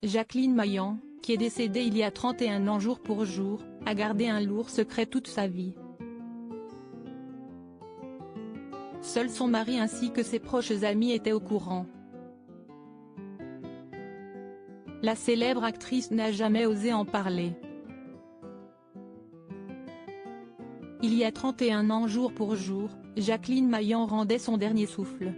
Jacqueline Maillan, qui est décédée il y a 31 ans jour pour jour, a gardé un lourd secret toute sa vie. Seul son mari ainsi que ses proches amis étaient au courant. La célèbre actrice n'a jamais osé en parler. Il y a 31 ans jour pour jour, Jacqueline Maillan rendait son dernier souffle.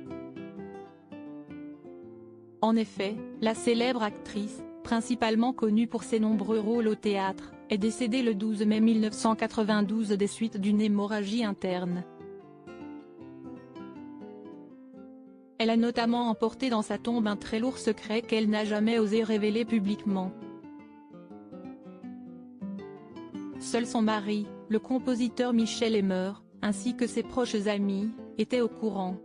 En effet, la célèbre actrice, principalement connue pour ses nombreux rôles au théâtre, est décédée le 12 mai 1992 des suites d'une hémorragie interne. Elle a notamment emporté dans sa tombe un très lourd secret qu'elle n'a jamais osé révéler publiquement. Seul son mari, le compositeur Michel Emmer, ainsi que ses proches amis, étaient au courant.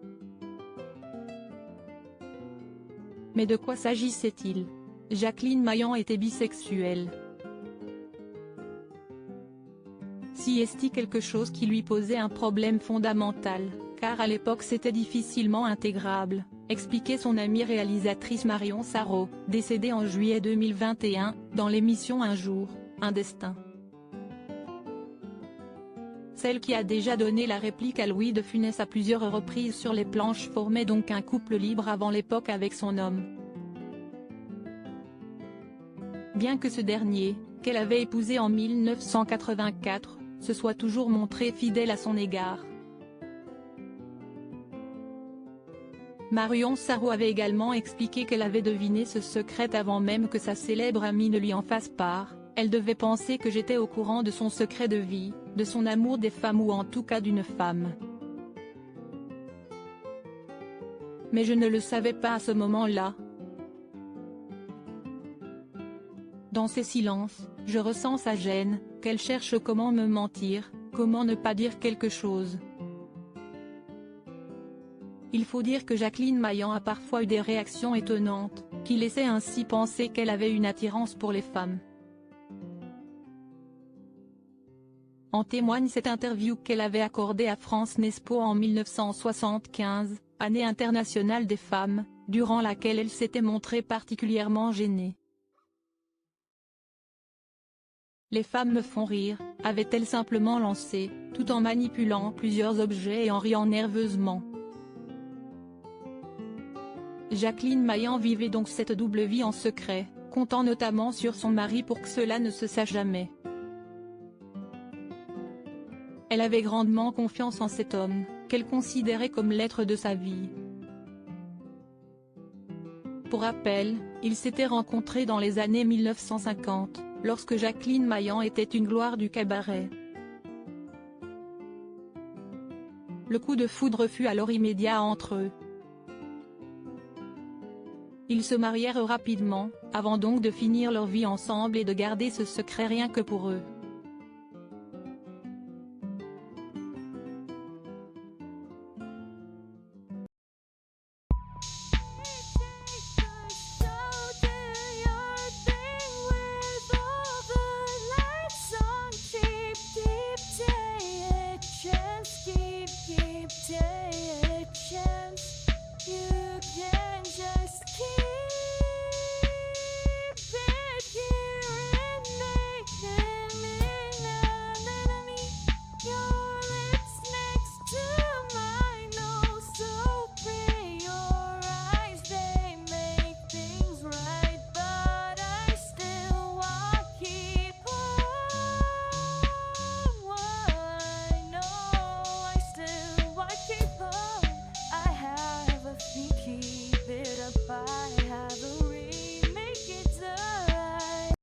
Mais de quoi s'agissait-il? Jacqueline Maillan était bisexuelle. Si est-il quelque chose qui lui posait un problème fondamental, car à l'époque c'était difficilement intégrable, expliquait son amie réalisatrice Marion Sarraud, décédée en juillet 2021, dans l'émission Un jour, un destin. Celle qui a déjà donné la réplique à Louis de Funès à plusieurs reprises sur les planches formait donc un couple libre avant l'époque avec son homme. Bien que ce dernier, qu'elle avait épousé en 1984, se soit toujours montré fidèle à son égard. Marion Sarraud avait également expliqué qu'elle avait deviné ce secret avant même que sa célèbre amie ne lui en fasse part. Elle devait penser que j'étais au courant de son secret de vie, de son amour des femmes ou en tout cas d'une femme. Mais je ne le savais pas à ce moment-là. Dans ces silences, je ressens sa gêne, qu'elle cherche comment me mentir, comment ne pas dire quelque chose. Il faut dire que Jacqueline Maillan a parfois eu des réactions étonnantes, qui laissaient ainsi penser qu'elle avait une attirance pour les femmes. En témoigne cette interview qu'elle avait accordée à France Nespo en 1975, année internationale des femmes, durant laquelle elle s'était montrée particulièrement gênée. Les femmes me font rire, avait-elle simplement lancé, tout en manipulant plusieurs objets et en riant nerveusement. Jacqueline Maillan vivait donc cette double vie en secret, comptant notamment sur son mari pour que cela ne se sache jamais. Elle avait grandement confiance en cet homme, qu'elle considérait comme l'être de sa vie. Pour rappel, ils s'étaient rencontrés dans les années 1950, lorsque Jacqueline Maillan était une gloire du cabaret. Le coup de foudre fut alors immédiat entre eux. Ils se marièrent rapidement, avant donc de finir leur vie ensemble et de garder ce secret rien que pour eux.